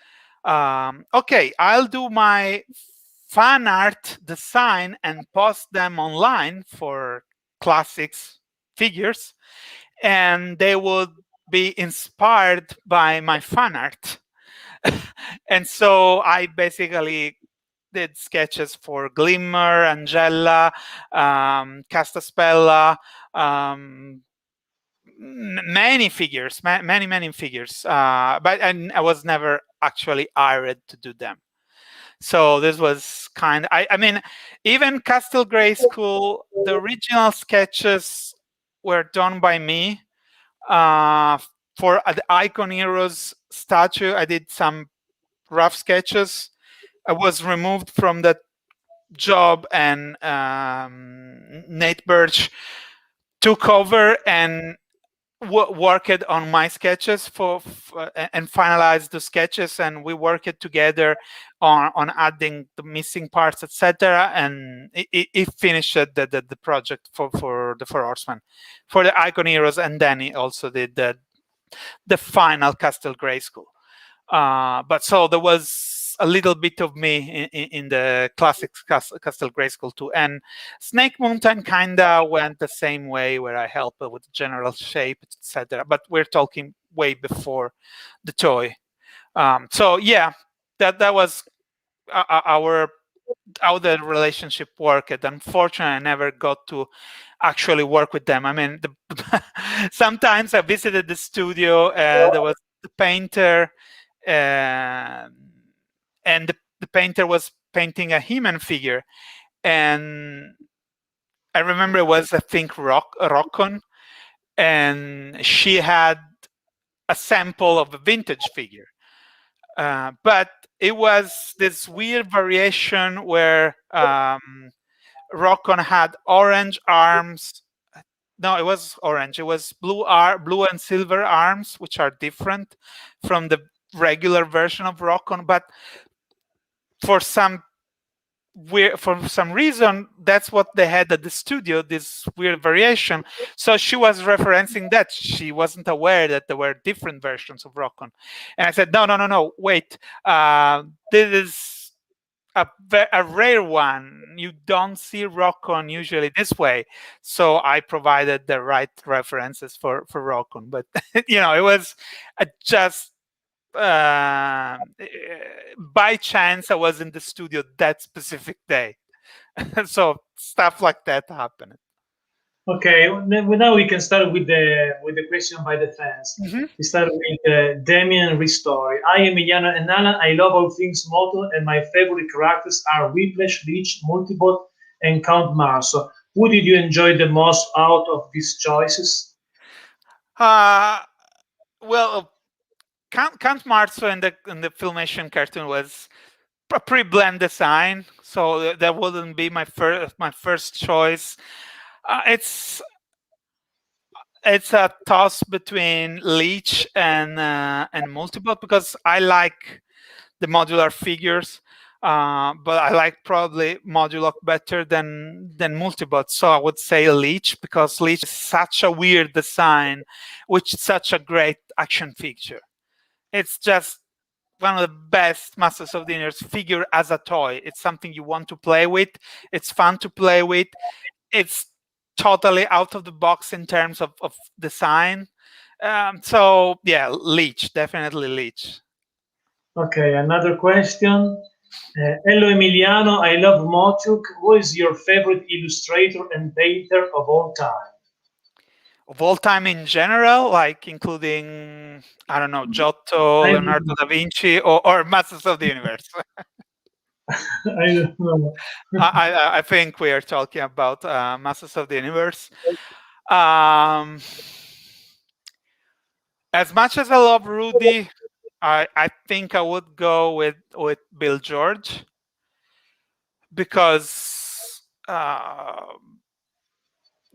okay, I'll do my fan art design and post them online for classics figures, and they would be inspired by my fan art. And so I basically did sketches for Glimmer, Angela, Castaspella, um, many figures, many figures. But I was never actually hired to do them. So this was I mean, even Castle Grayskull, the original sketches were done by me. For the Icon Heroes statue, I did some rough sketches. I was removed from that job, and Nate Birch took over and worked on my sketches and finalized the sketches, and we worked together on adding the missing parts, etc. And it finished the project for the Four Horsemen, for the Icon Heroes, and then he also did the final Castle Grayskull. But so there was a little bit of me in the classic Castle Grayskull too. And Snake Mountain kinda went the same way, where I helped with the general shape, etc. But we're talking way before the toy. So yeah, that was our how the relationship worked. Unfortunately, I never got to actually work with them. I mean, sometimes I visited the studio. There was the painter, uh, and the painter was painting a He-Man figure, and I remember it was, I think, Rockon, and she had a sample of a vintage figure. But it was this weird variation where Rockon had orange arms. No, it was orange. It was blue and silver arms, which are different from the regular version of Rockon. But for some reason, that's what they had at the studio, this weird variation. So she was referencing that. She wasn't aware that there were different versions of Rockon. And I said, no, wait. This is a rare one. You don't see Rockon usually this way. So I provided the right references for Rockon. But, it was just by chance I was in the studio that specific day. So stuff like that happened. Okay, now we can start with the question by the fans. Mm-hmm. We start with Damien Ristori. Hi, Emiliano and Alan. I love all things Moto, and my favorite characters are Whiplash, Leech, Multibot, and Count Marso. Who did you enjoy the most out of these choices? Well, Count Marso in the Filmation cartoon was a pretty bland design, so that wouldn't be my first choice. It's a toss between Leech and Multibot, because I like the modular figures, but I like probably Moduloc better than Multibot. So I would say Leech, because Leech is such a weird design, which is such a great action figure. It's just one of the best Masters of the Universe figure as a toy. It's something you want to play with. It's fun to play with. It's totally out of the box in terms of design. So yeah, Leech, definitely Leech. Okay, another question. Hello, Emiliano. I love Motuk. Who is your favorite illustrator and painter of all time? Of all time in general, like including, I don't know, Giotto, Leonardo da Vinci, or Masters of the Universe. I don't know. I think we are talking about Masters of the Universe. Um, As much as I love Rudy, I think I would go with Bill George because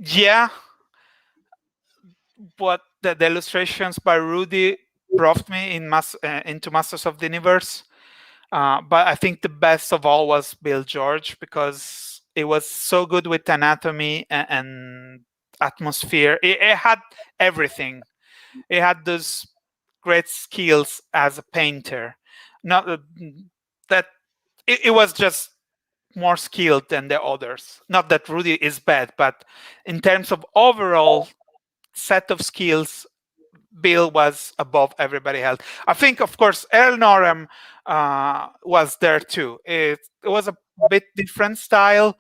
yeah, but the illustrations by Rudy brought me into Masters of the Universe. But I think the best of all was Bill George because it was so good with anatomy and atmosphere. It had everything. It had those great skills as a painter. Not that it was just more skilled than the others. Not that Rudy is bad, but in terms of overall set of skills, Bill was above everybody else. I think, of course, Earl Norem was there too. It was a bit different style,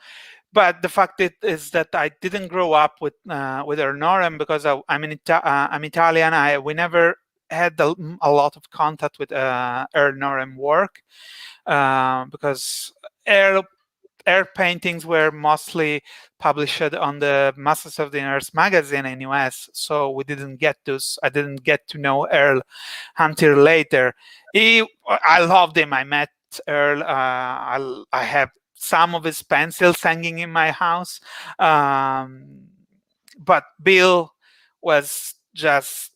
but the fact is that I didn't grow up with Earl Norem because I'm Italian. We never had a lot of contact with Earl Norem work because Earl air paintings were mostly published on the Masters of the Universe magazine in US, so we didn't get those. I didn't get to know Earl until later. I loved him. I met Earl. I have some of his pencils hanging in my house, but Bill was just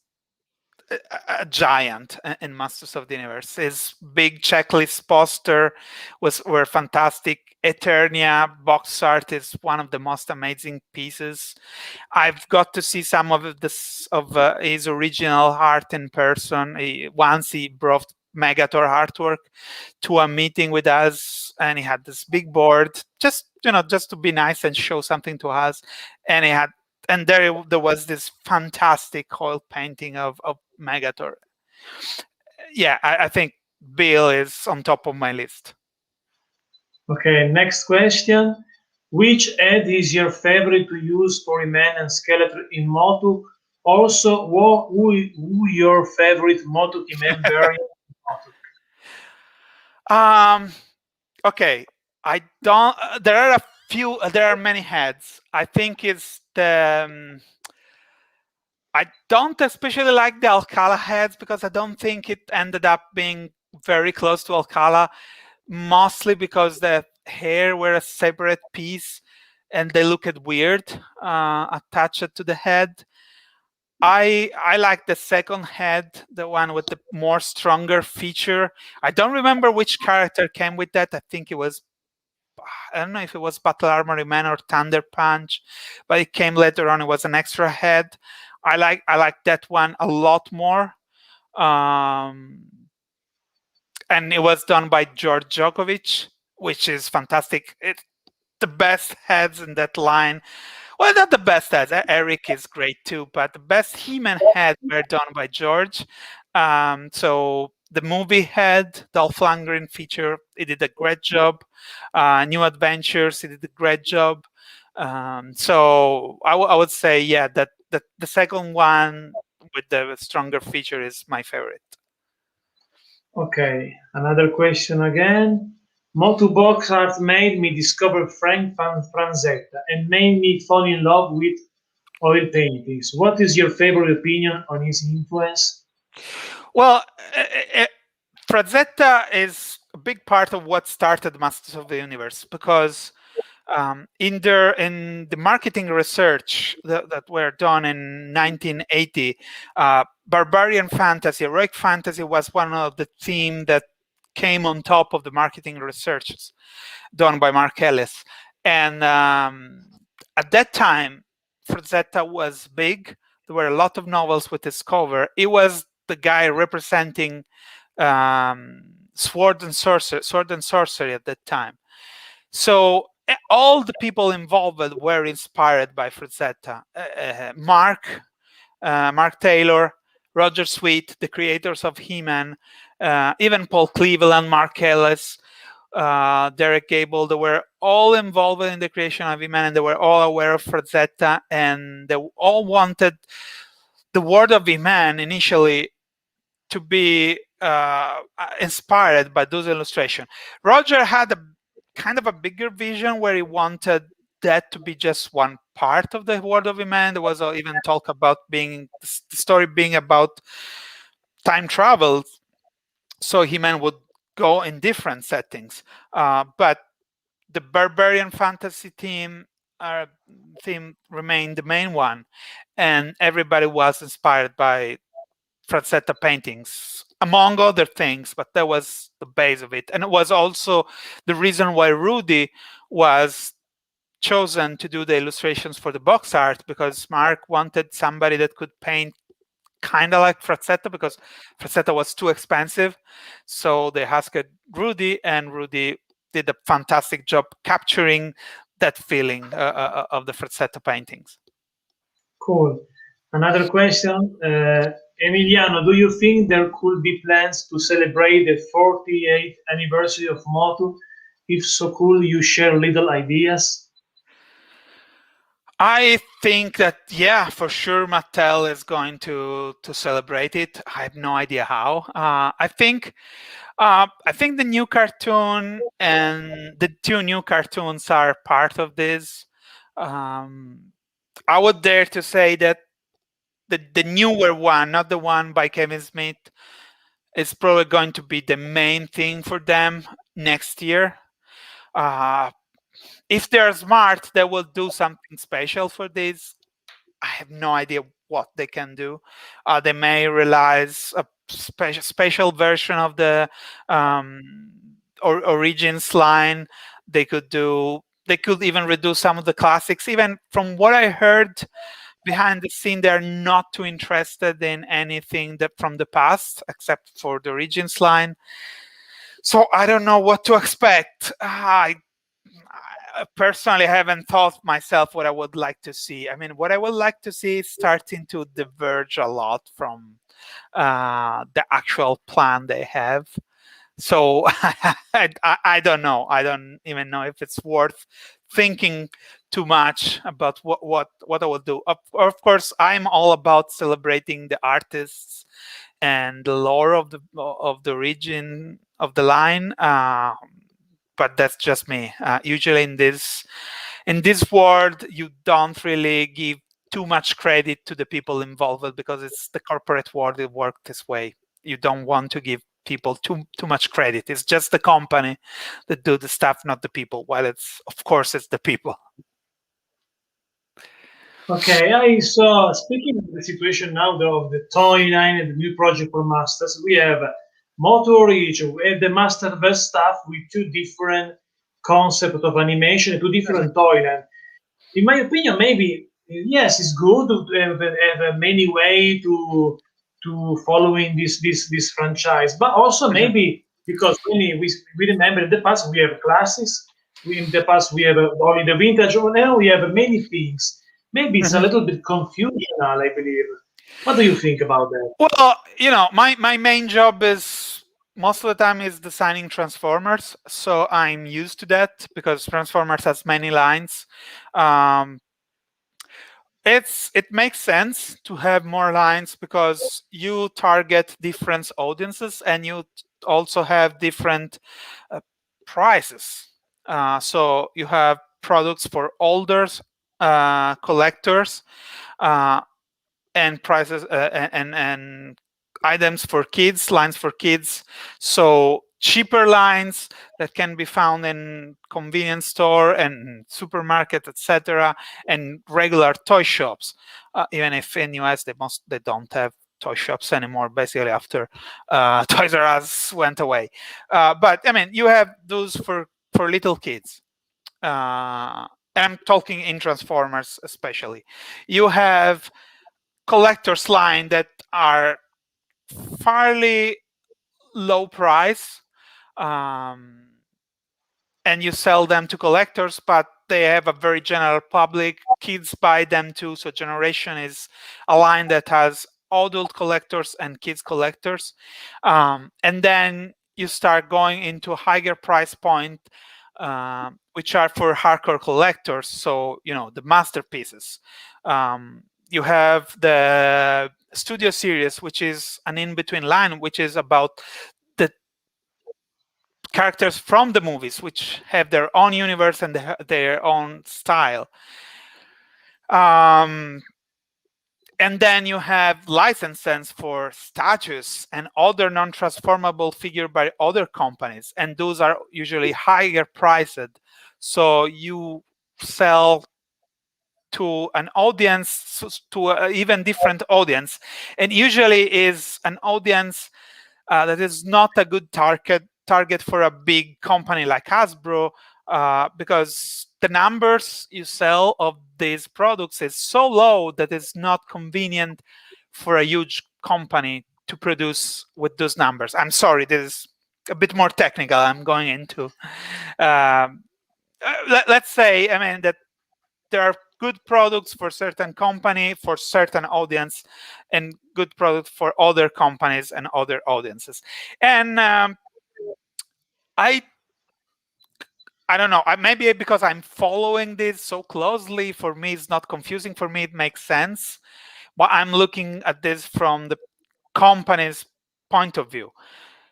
a giant in Masters of the Universe. His big checklist poster were fantastic. Eternia box art is one of the most amazing pieces. I've got to see some of his original art in person. Once he brought Megator artwork to a meeting with us, and he had this big board, just to be nice and show something to us. And he had, and there was this fantastic oil painting of Megator. Yeah, I think Bill is on top of my list. Okay, next question. Which head is your favorite to use for He-Man and Skeletor in Motu? Also, who your favorite Motu He-Man variant in Motu? Okay, I don't. There are a few. There are many heads. I think it's the. I don't especially like the Alcala heads because I don't think it ended up being very close to Alcala, mostly because the hair were a separate piece and they looked weird attached to the head. I like the second head, the one with the more stronger feature. I don't remember which character came with that. I think it was, I don't know if it was Battle Armory Man or Thunder Punch, but it came later on. It was an extra head. I like that one a lot more. And it was done by George Djokovic, which is fantastic. It's the best heads in that line. Well, not the best heads. Eric is great too, but the best He-Man heads were done by George. So the movie head, Dolph Lundgren feature, he did a great job. New Adventures, he did a great job. So I would say, yeah, that the second one with the stronger feature is my favorite. Okay, another question again. Motu box art made me discover Frank Franzetta and made me fall in love with oil paintings. What is your favorite opinion on his influence? Well, Frazetta is a big part of what started Masters of the Universe because in the marketing research that were done in 1980, barbarian fantasy, heroic fantasy was one of the themes that came on top of the marketing research done by Mark Ellis. And at that time, Frazetta was big. There were a lot of novels with his cover. He was the guy representing sword and sorcery at that time. So all the people involved were inspired by Frazetta. Mark Taylor, Roger Sweet, the creators of He-Man, even Paul Cleveland, Mark Ellis, Derek Gable, they were all involved in the creation of He-Man, and they were all aware of Frazetta, and they all wanted the world of He-Man initially to be inspired by those illustrations. Roger had a kind of a bigger vision where he wanted that to be just one part of the world of He-Man. There was even talk about being the story being about time travel, so He-Man would go in different settings. But the barbarian fantasy theme remained the main one, and everybody was inspired by Frazetta paintings, among other things, but that was the base of it. And it was also the reason why Rudy was chosen to do the illustrations for the box art, because Mark wanted somebody that could paint kind of like Frazetta, because Frazetta was too expensive. So they asked Rudy, and Rudy did a fantastic job capturing that feeling of the Frazetta paintings. Cool. Another question. Emiliano, do you think there could be plans to celebrate the 48th anniversary of Motu? If so, could you share little ideas? I think that, yeah, for sure Mattel is going to celebrate it. I have no idea how. I think the new cartoon and the two new cartoons are part of this. I would dare to say that the newer one, not the one by Kevin Smith, is probably going to be the main thing for them next year. If they're smart, they will do something special for this. I have no idea what they can do. They may realize a special version of the Origins line. They could do. They could even redo some of the classics. Even from what I heard behind the scene, they're not too interested in anything that from the past, except for the Origins line. So I don't know what to expect. I personally haven't thought myself what I would like to see. I mean, what I would like to see is starting to diverge a lot from the actual plan they have. So I don't know. I don't even know if it's worth thinking too much about what I will do. Of course, I'm all about celebrating the artists and the lore of the region of the line. But that's just me. Usually in this world, you don't really give too much credit to the people involved, because it's the corporate world. It works this way. You don't want to give people too much credit. It's just the company that do the stuff, not the people. Well, of course it's the people. Okay, I saw, speaking of the situation now of the toy line and the new project for Masters, we have Moto Origin, we have the Masterverse stuff with two different concepts of animation, two different toy line. In my opinion, maybe yes, it's good to have many way to following this franchise, but also maybe because we remember in the past we have classics, in the past we have only the vintage, or now we have many things. Maybe it's a little bit confusional, I believe. What do you think about that? Well, my main job is most of the time is designing Transformers, so I'm used to that because Transformers has many lines. It makes sense to have more lines because you target different audiences, and you also have different prices. So you have products for older collectors, and prices and items for kids, lines for kids. So cheaper lines that can be found in convenience store and supermarket, etc., and regular toy shops. Even if in US they don't have toy shops anymore, basically after Toys R Us went away. But I mean, you have those for little kids. And I'm talking in Transformers especially. You have collectors line that are fairly low price, um, and you sell them to collectors, but they have a very general public. Kids buy them too, so Generation is a line that has adult collectors and kids collectors, and then you start going into a higher price point, which are for hardcore collectors. So the masterpieces. You have the Studio Series, which is an in-between line, which is about the characters from the movies, which have their own universe and their own style. And then you have licenses for statues and other non-transformable figure by other companies, and those are usually higher priced. So you sell to an audience, to an even different audience, and usually is an audience that is not a good target for a big company like Hasbro, because the numbers you sell of these products is so low that it's not convenient for a huge company to produce with those numbers. I'm sorry, this is a bit more technical. I'm going into. Let's say, I mean, that there are good products for certain company, for certain audience, and good product for other companies and other audiences. And I don't know, maybe because I'm following this so closely, for me it's not confusing. For me it makes sense, but I'm looking at this from the company's point of view.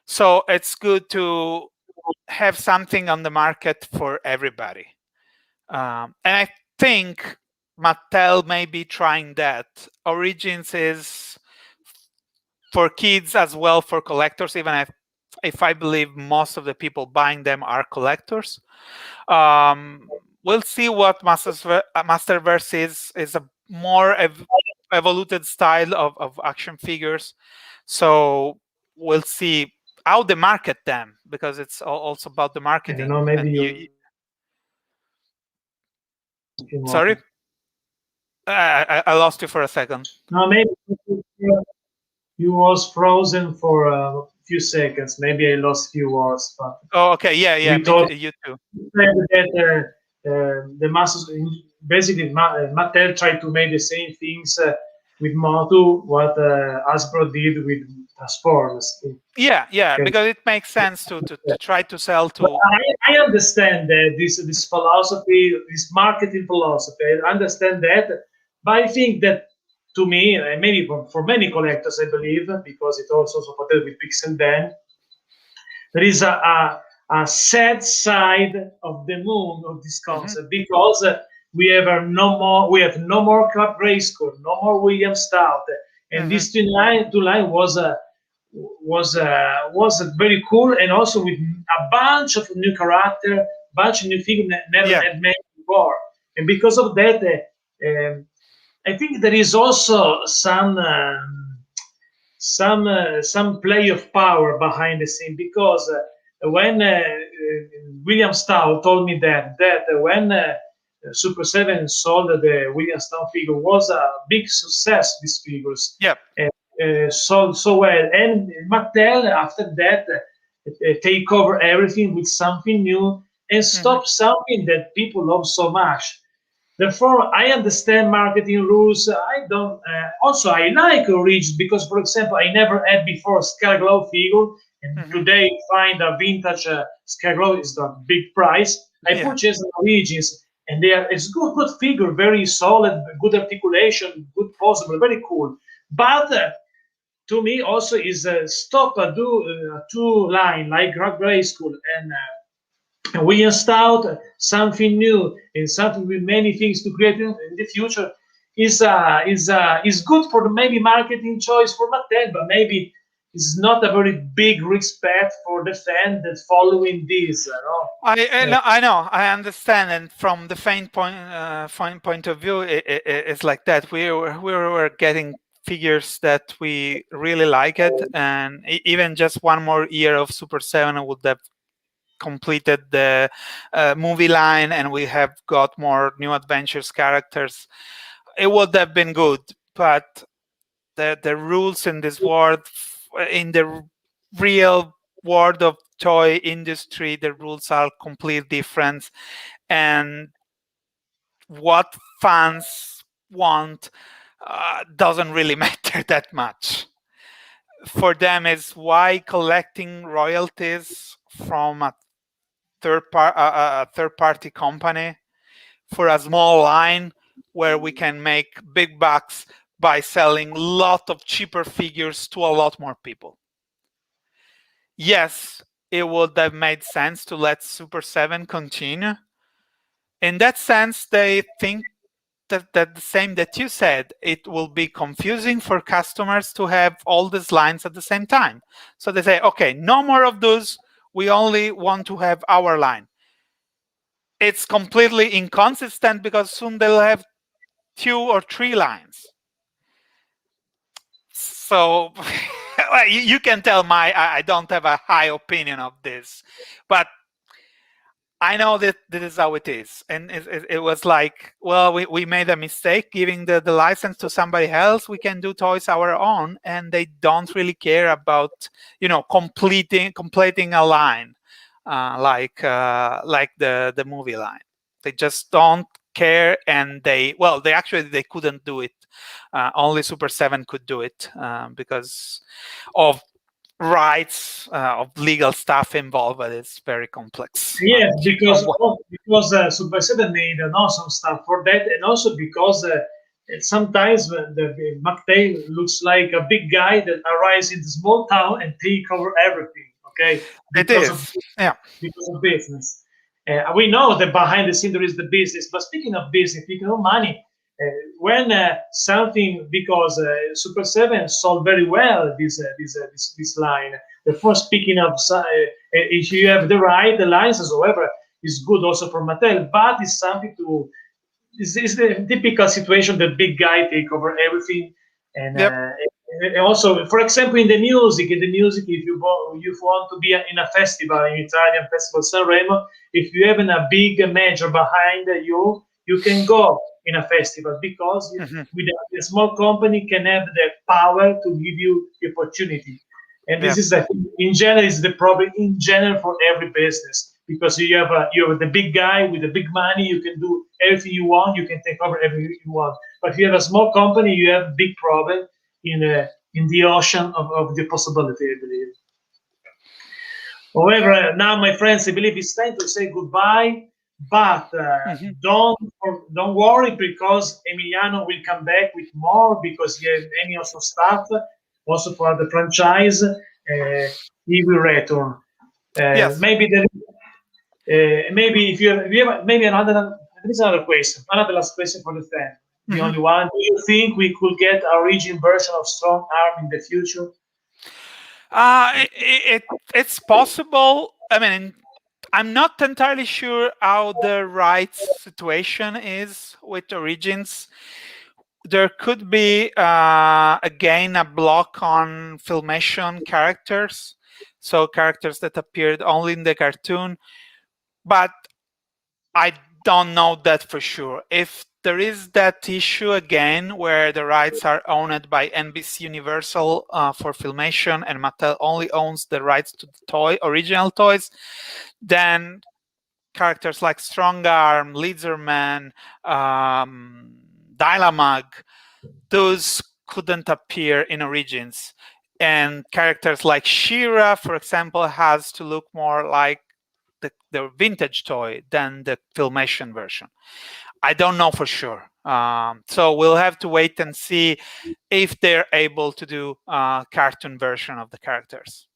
So it's good to have something on the market for everybody. And I think Mattel may be trying that. Origins is for kids as well, for collectors, even if I believe most of the people buying them are collectors. We'll see what Masterverse is a more evolved style of action figures. So we'll see how they market them, because it's also about the I marketing. don't know, maybe And you sorry, I lost you for a second. no, maybe you was frozen for a few seconds. Maybe I lost few words, but Oh, okay, yeah, we me too, talked you too. that the masses, basically, Mattel tried to make the same things with Motu what Hasbro did with Transformers. Yeah, Okay. because it makes sense to try to sell But to. I understand that this philosophy, this marketing philosophy. I understand that, but I think that to me, and maybe for many collectors, I believe, because it also supported with Pixel Dan, there is a sad side of the moon of this Mhm, concept, because we have no more Club Grayskull, no more William Stout, and mhm, this two line was very cool, and also with a bunch of new character, bunch of new figures never yeah, had made before, and because of that, I think there is also some play of power behind the scene, because when William Stout told me that when Super 7 sold the William Stout figure, was a big success. These figures yeah. sold so well, and Mattel after that take over everything with something new and Mhm, stop something that people love so much. Therefore, I understand marketing rules. I don't. Also, I like Origins because, for example, I never had before Scareglow figure, and mhm, today find a vintage Scareglow is a big price. I yeah. purchased Origins, and it's good figure, very solid, good articulation, good possible, very cool. But to me, also is stop a two line like Grey School and we installed something new and something with many things to create in the future is good for the maybe marketing choice for Mattel, but maybe it's not a very big respect for the fan that following this. I know, I understand, and from the fan point of view, it's like that. We were getting figures that we really liked, and even just one more year of Super 7 would have completed the movie line, and we have got more new adventures characters. It would have been good, but the rules in this world, in the real world of toy industry, the rules are completely different, and what fans want doesn't really matter that much. For them, is why collecting royalties from a third party company for a small line where we can make big bucks by selling a lot of cheaper figures to a lot more people. Yes, it would have made sense to let Super 7 continue. In that sense, they think that the same that you said, it will be confusing for customers to have all these lines at the same time. So they say, okay, no more of those. We only want to have our line. It's completely inconsistent because soon they'll have 2 or 3 lines. So you can tell I don't have a high opinion of this, but I know that this is how it is. And it was like, well, we made a mistake giving the license to somebody else. We can do toys our own. And they don't really care about, completing a line like the movie line. They just don't care. And they couldn't do it. Only Super 7 could do it because of rights of legal stuff involved, but it's very complex. Yes, because Super 7 made an awesome stuff for that, and also because sometimes the McTay looks like a big guy that arrives in the small town and take over everything. Okay, It because of is, yeah. because of business. We know that behind the scene there is the business. But speaking of business, speaking of money, when something because Super 7 sold very well this line. Therefore, speaking of if you have the right the license, however, is good also for Mattel, but it's something to is the typical situation that big guy take over everything and Yep. and also for example in the music if you want to be in a festival in Italian festival Sanremo, if you have a big major behind you can go in a festival because Mhm. with a small company can have the power to give you the opportunity. And this Yep. is in general is the problem in general for every business because you have the big guy with the big money. You can do everything you want. You can take over everything you want. But if you have a small company, you have a big problem in the ocean of the possibility. I believe. However, now, my friends, I believe it's time to say goodbye. But Mhm. don't worry because Emiliano will come back with more because he has any also stuff also for the franchise. He will return. Yes. Maybe maybe if you have maybe another there is another question, another last question for the fan. The Mhm. only one. Do you think we could get a origin version of Strong Arm in the future? It's possible. I mean, I'm not entirely sure how the rights situation is with Origins. There could be again a block on Filmation characters, so characters that appeared only in the cartoon, but I don't know that for sure. If there is that issue again where the rights are owned by NBC Universal for Filmation and Mattel only owns the rights to the original toys, then characters like Strongarm, Lizardman, Dylamag, those couldn't appear in Origins. And characters like She-Ra, for example, has to look more like the vintage toy than the Filmation version. I don't know for sure. So we'll have to wait and see if they're able to do a cartoon version of the characters.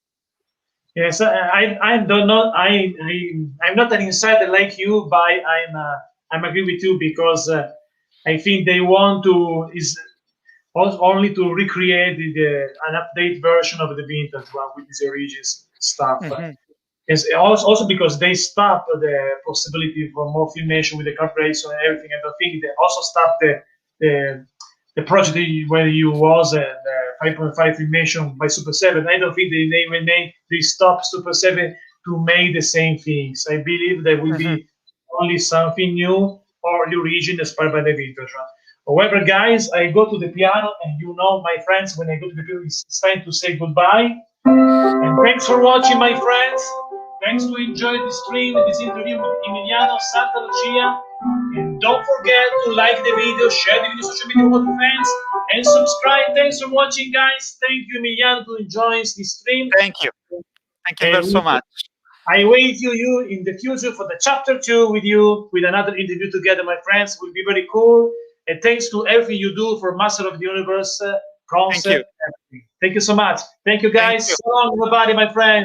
Yes, I don't know. I'm not an insider like you, but I'm agree with you because I think they want to is only to recreate an update version of the vintage one with this origins stuff. Mm-hmm. It's also because they stop the possibility for more filmation with the corporation and everything. I don't think they also stop the the project where you was the 5.5 filmation by Super 7. I don't think when they stop Super 7 to make the same things. I believe there will Mm-hmm. be only something new or the origin inspired by the vintage one. However, guys, I go to the piano, and my friends, when I go to the piano, it's time to say goodbye. And thanks for watching, my friends. Thanks to enjoy the stream, this interview with Emiliano Santalucia. And don't forget to like the video, share the video on social media with your friends, and subscribe. Thanks for watching, guys. Thank you, Emiliano, to join this stream. Thank you. Thank you very And so much. I wait you in the future for the chapter 2 with you, with another interview together, my friends. Will be very cool. And thanks to everything you do for Master of the Universe Thank you. concept. Everything. Thank you so much. Thank you, Thank guys. you. So long, everybody, my friends.